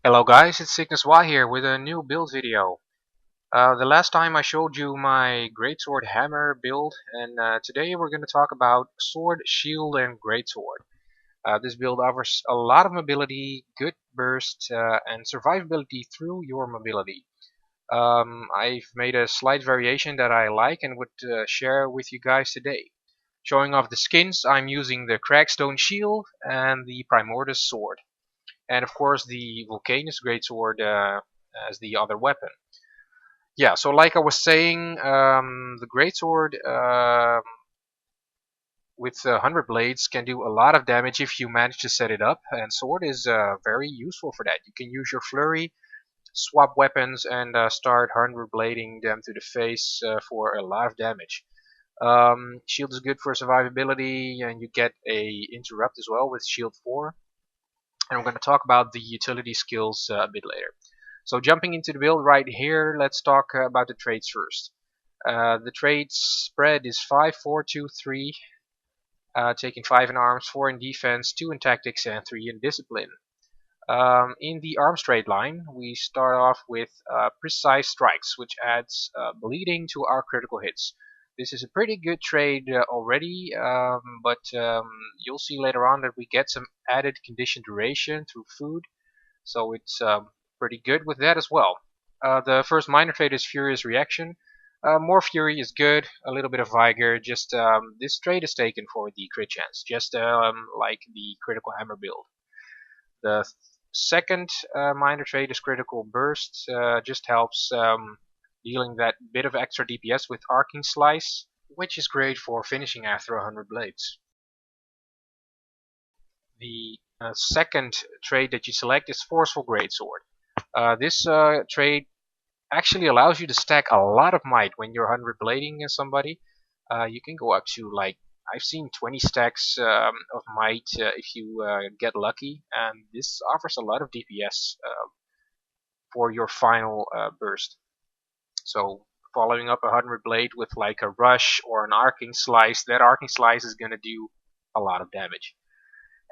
Hello guys, it's Cygnus Y here with a new build video. The last time I showed you my Greatsword Hammer build, and today we're going to talk about Sword, Shield, and Greatsword. This build offers a lot of mobility, good burst, and survivability through your mobility. I've made a slight variation that I like and would share with you guys today. Showing off the skins, I'm using the Crackstone Shield and the Primordus Sword. And of course the Vulcanus Greatsword as the other weapon. Yeah, so like I was saying, the Greatsword with 100 blades can do a lot of damage if you manage to set it up, and Sword is very useful for that. You can use your flurry, swap weapons, and start 100 blading them to the face for a lot of damage. Shield is good for survivability, and you get a interrupt as well with Shield 4. And we're going to talk about the utility skills a bit later. So jumping into the build right here, let's talk about the traits first. The traits spread is 5, 4, 2, 3, taking 5 in arms, 4 in defense, 2 in tactics, and 3 in discipline. In the arms trait line, we start off with precise strikes, which adds bleeding to our critical hits. This is a pretty good trade already, but you'll see later on that we get some added condition duration through food, so it's pretty good with that as well. The first minor trait is Furious Reaction. More Fury is good, a little bit of Vigor, just this trait is taken for the crit chance, just like the Critical Hammer build. The second minor trait is Critical Burst, just helps dealing that bit of extra DPS with Arcing Slice, which is great for finishing after 100 blades. The second trait that you select is Forceful Greatsword. This trait actually allows you to stack a lot of might when you're 100 blading somebody. You can go up to, like, I've seen 20 stacks of might if you get lucky, and this offers a lot of DPS for your final burst. So following up a 100 blade with like a rush or an arcing slice, that arcing slice is going to do a lot of damage.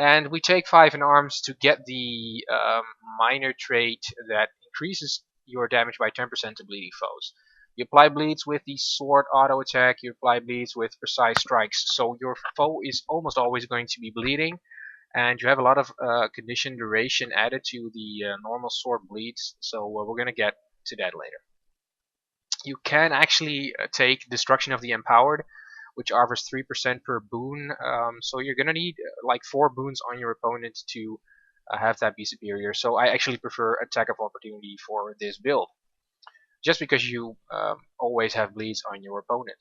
And we take 5 in arms to get the minor trait that increases your damage by 10% to bleeding foes. You apply bleeds with the sword auto attack, you apply bleeds with precise strikes, so your foe is almost always going to be bleeding, and you have a lot of condition duration added to the normal sword bleeds, so we're going to get to that later. You can actually take Destruction of the Empowered, which offers 3% per boon, so you're going to need like 4 boons on your opponent to have that be superior. So I actually prefer Attack of Opportunity for this build, just because you always have bleeds on your opponent.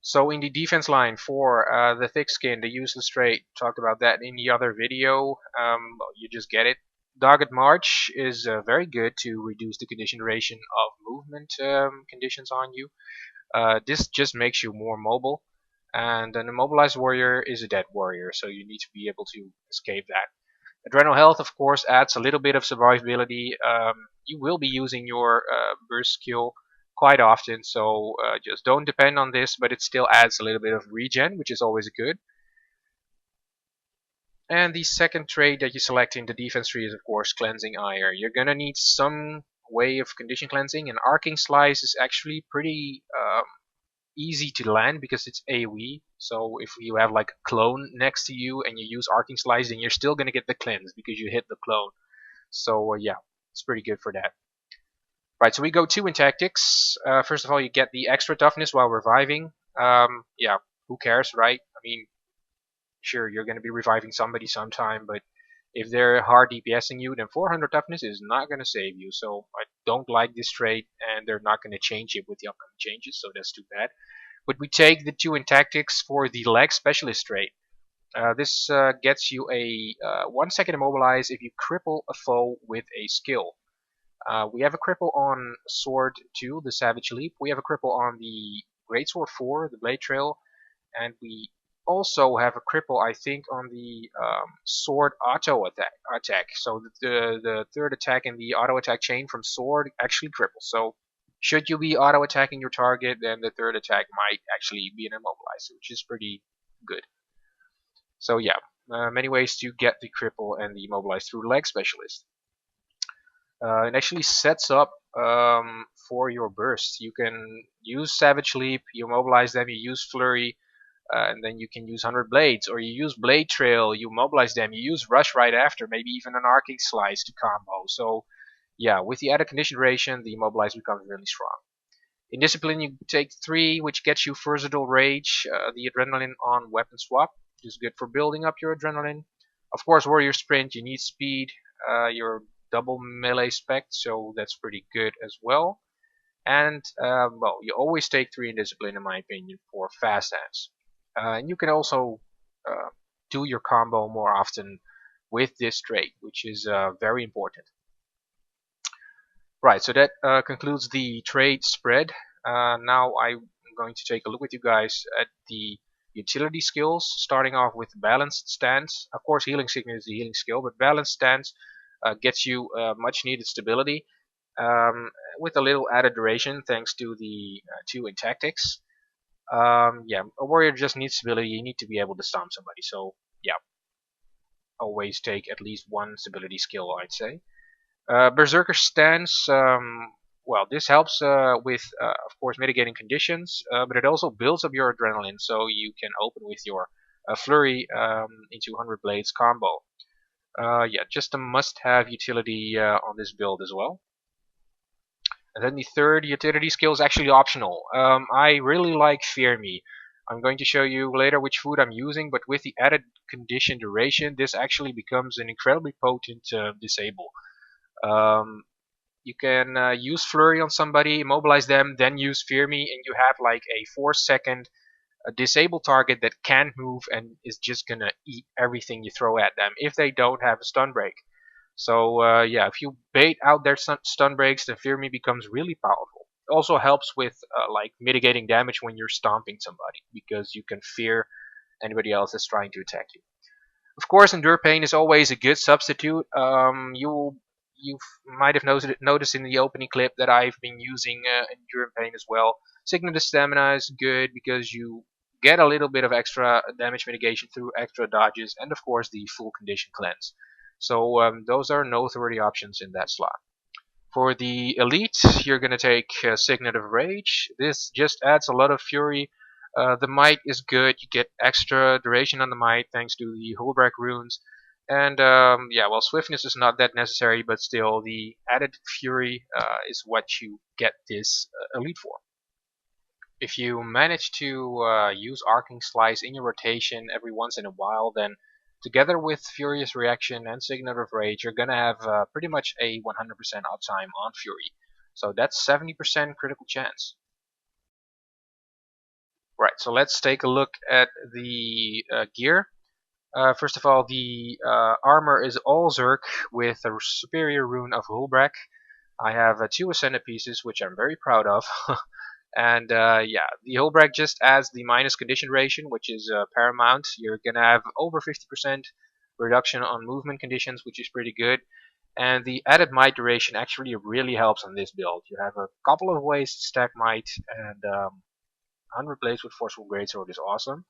So in the defense line for the thick skin, the useless trait, talked about that in the other video, you just get it. Dogged March is very good to reduce the condition duration of movement conditions on you. This just makes you more mobile, and an immobilized warrior is a dead warrior, so you need to be able to escape that. Adrenal Health, of course, adds a little bit of survivability. You will be using your burst skill quite often, so just don't depend on this, but it still adds a little bit of regen, which is always good. And the second trait that you select in the defense tree is, of course, Cleansing Ire. You're gonna need some way of condition cleansing, and Arcing Slice is actually pretty easy to land because it's AoE. So if you have like a clone next to you and you use Arcing Slice, then you're still gonna get the cleanse because you hit the clone. So yeah, it's pretty good for that. Right, so we go 2 in tactics. First of all, you get the extra toughness while reviving. Yeah, who cares, right? I mean, sure, you're going to be reviving somebody sometime, but if they're hard DPSing you, then 400 toughness is not going to save you. So I don't like this trait, and they're not going to change it with the upcoming changes, so that's too bad. But we take the 2 in tactics for the leg specialist trait. This gets you a 1 second immobilize if you cripple a foe with a skill. We have a cripple on Sword 2, the Savage Leap. We have a cripple on the Greatsword 4, the Blade Trail, and we also have a cripple, I think, on the Sword auto attack. So the third attack in the auto attack chain from Sword actually cripples. So should you be auto attacking your target, then the third attack might actually be an immobilizer, which is pretty good. So yeah, many ways to get the cripple and the immobilize through leg specialist. It actually sets up for your burst. You can use Savage Leap, you mobilize them, you use Flurry, and then you can use 100 Blades, or you use Blade Trail, you mobilize them, you use Rush right after, maybe even an Arcing Slice to combo. So yeah, with the added condition duration, the immobilize becomes really strong. In Discipline, you take 3, which gets you Versatile Rage, the Adrenaline on Weapon Swap, which is good for building up your Adrenaline. Of course, Warrior Sprint, you need speed, your double melee spec, so that's pretty good as well. And, well, you always take 3 in Discipline, in my opinion, for fast hands. And you can also do your combo more often with this trait, which is very important. Right, so that concludes the trade spread. Now I'm going to take a look with you guys at the utility skills, starting off with balanced stance. Of course, healing sickness is the healing skill, but balanced stance gets you much needed stability with a little added duration thanks to the 2 in tactics. Yeah, a warrior just needs stability. You need to be able to stomp somebody. So yeah, always take at least 1 stability skill, I'd say. Berserker stance, well, this helps with, of course, mitigating conditions, but it also builds up your adrenaline, so you can open with your flurry into 100 blades combo. Yeah, just a must-have utility on this build as well. And then the third utility skill is actually optional. I really like Fear Me. I'm going to show you later which food I'm using, but with the added condition duration, this actually becomes an incredibly potent disable. You can use Flurry on somebody, immobilize them, then use Fear Me, and you have like a 4-second disable target that can't move and is just gonna eat everything you throw at them if they don't have a stun break. So yeah, if you bait out their stun breaks, then Fear Me becomes really powerful. It also helps with like mitigating damage when you're stomping somebody because you can fear anybody else that's trying to attack you. Of course, Endure Pain is always a good substitute. You might have noticed in the opening clip that I've been using Endure Pain as well. Signet of Stamina is good because you get a little bit of extra damage mitigation through extra dodges, and of course the full condition cleanse. So those are noteworthy options in that slot. For the elite, you're going to take Signet of Rage. This just adds a lot of fury. The might is good. You get extra duration on the might thanks to the Hullbreak runes. And yeah, well, swiftness is not that necessary, but still, the added fury is what you get this elite for. If you manage to use Arcing Slice in your rotation every once in a while, then together with Furious Reaction and Signet of Rage, you're gonna have pretty much a 100% uptime on Fury. So that's 70% critical chance. Right, so let's take a look at the gear. First of all, the armor is all Zerk with a superior rune of Hullbreak. I have 2 Ascended pieces, which I'm very proud of. And yeah, the Hullbreak just adds the minus condition duration, which is paramount. You're gonna have over 50% reduction on movement conditions, which is pretty good. And the added might duration actually really helps on this build. You have a couple of ways to stack might, and 100 blades with Forceful Greatsword is awesome.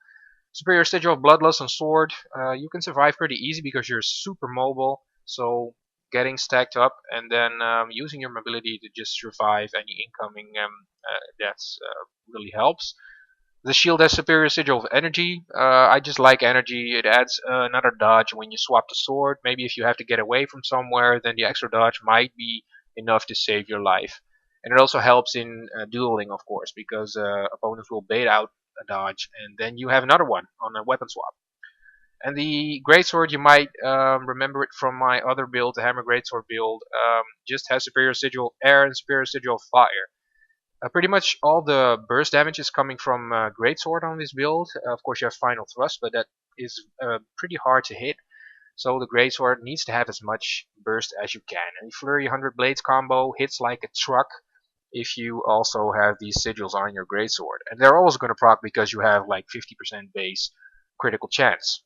Superior Sigil of Bloodlust on Sword, you can survive pretty easy because you're super mobile. So getting stacked up and then using your mobility to just survive any incoming deaths really helps. The shield has superior sigil of energy. I just like energy. It adds another dodge when you swap the sword. Maybe if you have to get away from somewhere, then the extra dodge might be enough to save your life. And it also helps in dueling, of course, because opponents will bait out a dodge, and then you have another one on a weapon swap. And the Greatsword, you might remember it from my other build, the Hammer Greatsword build, just has superior sigil of air and superior sigil of fire. Pretty much all the burst damage is coming from Greatsword on this build. Of course, you have Final Thrust, but that is pretty hard to hit. So the Greatsword needs to have as much burst as you can. And the Flurry 100 Blades combo hits like a truck if you also have these sigils on your Greatsword. And they're always going to proc because you have like 50% base critical chance.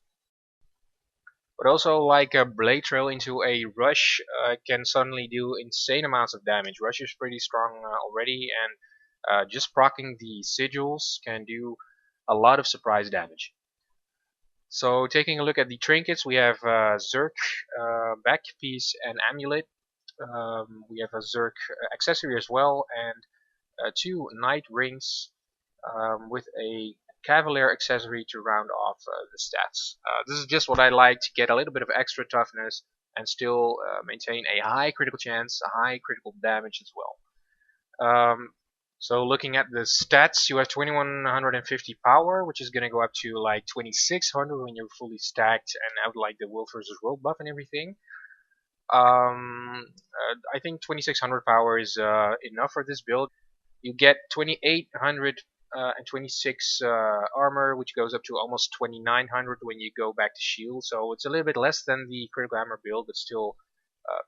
But also, like a Blade Trail into a Rush can suddenly do insane amounts of damage. Rush is pretty strong already, and just proccing the sigils can do a lot of surprise damage. So taking a look at the trinkets, we have Zerk back piece and amulet. We have a Zerk accessory as well, and 2 knight rings with a cavalier accessory to round off the stats. This is just what I like to get a little bit of extra toughness and still maintain a high critical chance, a high critical damage as well. So looking at the stats, you have 2150 power, which is going to go up to like 2600 when you're fully stacked and have like the Wolf versus World buff and everything. I think 2600 power is enough for this build. You get 2800 and 26 armor, which goes up to almost 2900 when you go back to shield. So it's a little bit less than the critical armor build, but still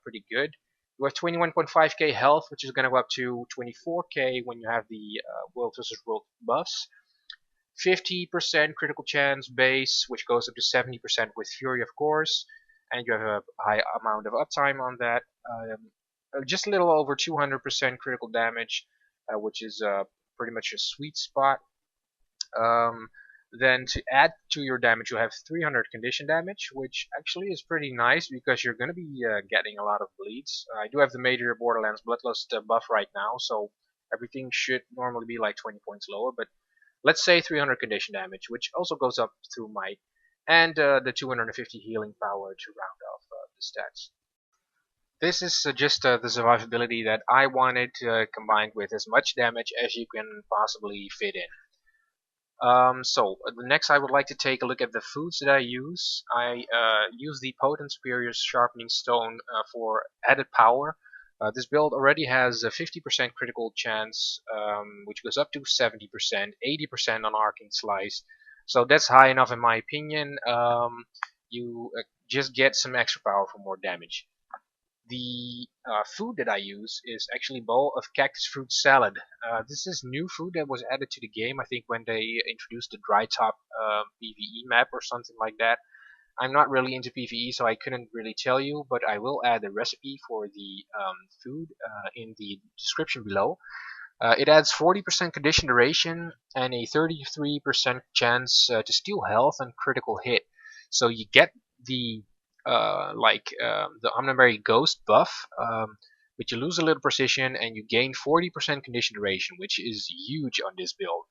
pretty good. You have 21.5k health, which is going to go up to 24k when you have the World vs. World buffs. 50% critical chance base, which goes up to 70% with Fury, of course, and you have a high amount of uptime on that. Just a little over 200% critical damage, which is pretty much a sweet spot. Then to add to your damage, you have 300 condition damage, which actually is pretty nice because you're going to be getting a lot of bleeds. I do have the major Borderlands Bloodlust buff right now, so everything should normally be like 20 points lower, but let's say 300 condition damage, which also goes up through might, and the 250 healing power to round off the stats. This is just the survivability that I wanted combined with as much damage as you can possibly fit in. So next I would like to take a look at the foods that I use. I use the Potent Superior's Sharpening Stone for added power. This build already has a 50% critical chance, which goes up to 70%, 80% on Arcane Slice. So that's high enough in my opinion. You just get some extra power for more damage. The food that I use is actually a bowl of cactus fruit salad. This is new food that was added to the game, I think when they introduced the dry top PvE map or something like that. I'm not really into PvE, so I couldn't really tell you, but I will add the recipe for the food in the description below. It adds 40% condition duration and a 33% chance to steal health and critical hit. So you get the the Omniberry Ghost buff, but you lose a little precision and you gain 40% condition duration, which is huge on this build.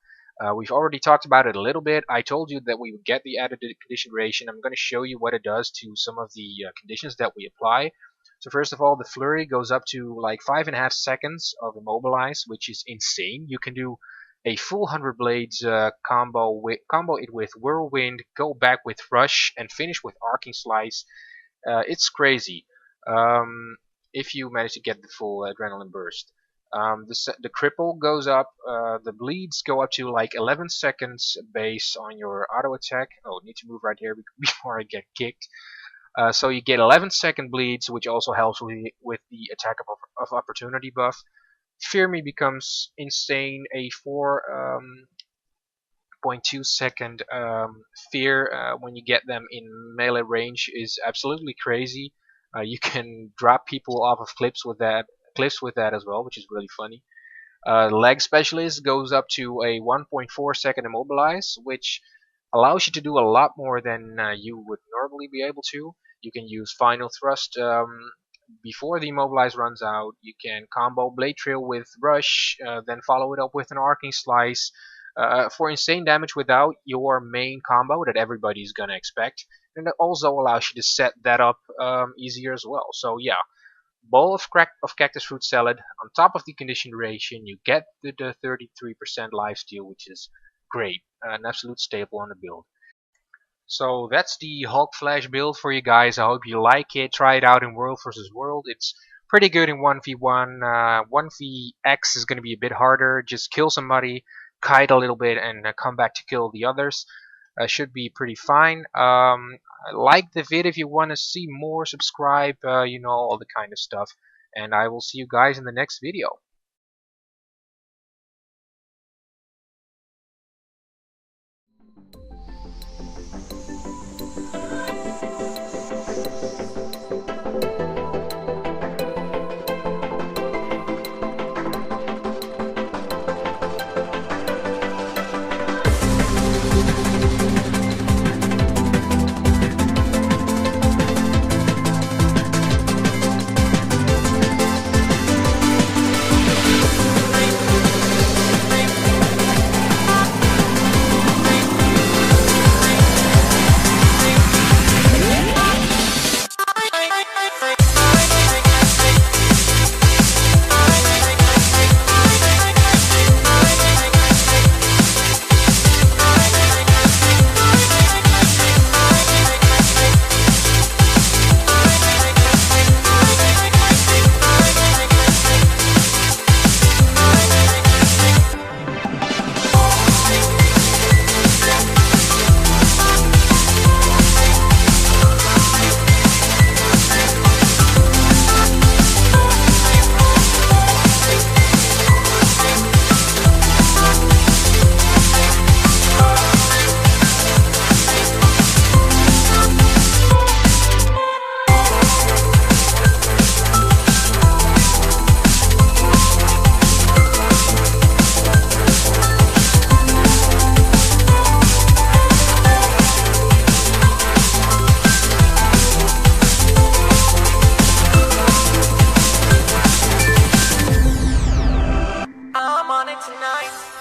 We've already talked about it a little bit. I told you that we would get the added condition duration. I'm going to show you what it does to some of the conditions that we apply. So first of all, the flurry goes up to like 5.5 seconds of immobilize, which is insane. You can do a full 100 blades combo it with whirlwind, go back with rush, and finish with arcing slice. It's crazy if you manage to get the full adrenaline burst. The cripple goes up, the bleeds go up to like 11 seconds base on your auto attack. Oh, need to move right here before I get kicked. So you get 11-second bleeds, which also helps with the attack of opportunity buff. Fear Me becomes insane, a 4.2 second fear when you get them in melee range is absolutely crazy. You can drop people off of cliffs with that as well, which is really funny. Leg Specialist goes up to a 1.4 second immobilize, which allows you to do a lot more than you would normally be able to. You can use Final Thrust before the immobilize runs out. You can combo Blade Trail with Rush, then follow it up with an Arcing Slice for insane damage without your main combo that everybody's gonna expect. And it also allows you to set that up easier as well. So yeah, bowl of cactus fruit salad on top of the condition duration. You get the 33% lifesteal, which is great, an absolute staple on the build. So that's the Hulk Flash build for you guys. I hope you like it. Try it out in World vs. World. It's pretty good in 1v1. 1vx is going to be a bit harder. Just kill somebody, kite a little bit, and come back to kill the others. Should be pretty fine. Like the vid if you want to see more. Subscribe, you know, all the kind of stuff. And I will see you guys in the next video. tonight.